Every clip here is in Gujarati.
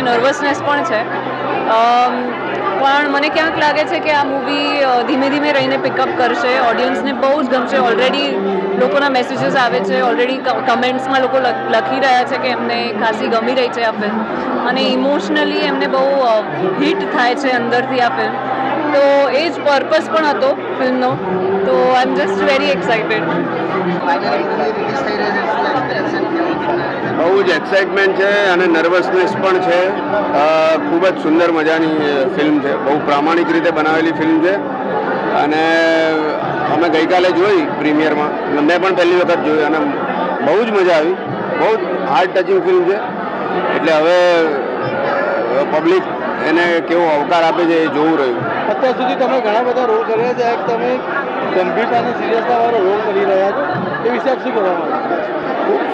નર્વસનેસ પણ છે, પણ મને ક્યાંક લાગે છે કે આ મૂવી ધીમે ધીમે રહીને પિકઅપ કરશે. ઓડિયન્સને બહુ જ ગમશે. ઓલરેડી લોકોના મેસેજીસ આવે છે, ઓલરેડી કમેન્ટ્સમાં લોકો લખી રહ્યા છે કે એમને ખાસી ગમી રહી છે આ ફિલ્મ, અને ઇમોશનલી એમને બહુ હિટ થાય છે અંદરથી આ ફિલ્મ. તો એ જ પર્પસ પણ હતો ફિલ્મનો. તો આઈ એમ જસ્ટ વેરી એક્સાઇટેડ. બહુ જ એક્સાઇટમેન્ટ છે અને નર્વસનેસ પણ છે. ખૂબ જ સુંદર મજાની ફિલ્મ છે. બહુ પ્રામાણિક રીતે બનાવેલી ફિલ્મ છે અને અમે ગઈકાલે જોઈ પ્રીમિયરમાં. મેં પણ પહેલી વખત જોઈ અને બહુ જ મજા આવી. બહુ જ હાર્ટ ટચિંગ ફિલ્મ છે. એટલે હવે પબ્લિક એને કેવો આવકાર આપે છે એ જોવું રહ્યું. અત્યાર સુધી તમે ઘણા બધા રોલ કર્યા છે, એક તમે ગંભીરતા અને સિરિયસતા વાળો રોલ કરી રહ્યા છો, એ વિશે આપ શું કહેવા માંગો?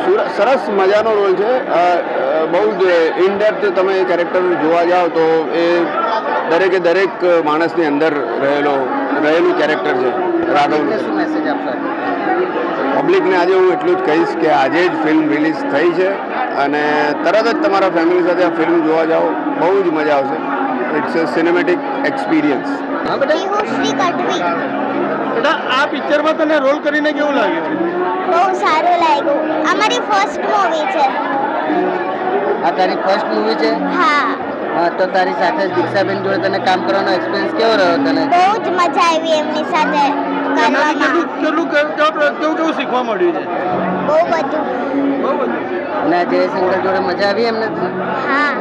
ખૂબ સરસ મજાનો રોલ છે. બહુ જ ઇનડેપ્થ તમે એ કેરેક્ટર જોવા જાઓ તો એ દરેકે દરેક માણસની અંદર રહેલું કેરેક્ટર છે. રાઘવનું શું મેસેજ આપશો? પબ્લિકને આજે હું એટલું જ કહીશ કે આજે જ ફિલ્મ રિલીઝ થઈ છે અને તરત જ તમારા ફેમિલી સાથે આ ફિલ્મ જોવા જાઓ. બહુ જ મજા આવશે. It's a cinematic experience. હા બેટા, આ પિક્ચરમાં તને રોલ કરીને કેવું લાગ્યું? બહુ સારું લાગ્યું. અમારી ફર્સ્ટ મૂવી છે. આ તારી ફર્સ્ટ મૂવી છે? હા, તો તારી સાથે દીક્ષાબેન જોડે તને કામ કરવાનો એક્સપિરિયન્સ કેવો રહ્યો તને? બહુ જ મજા આવી એમની સાથે કરવામાં. કેવું શીખવા મળ્યું છે? બહુ બધું. અને આ જયશંકર જોડે મજા આવી એમને? હા.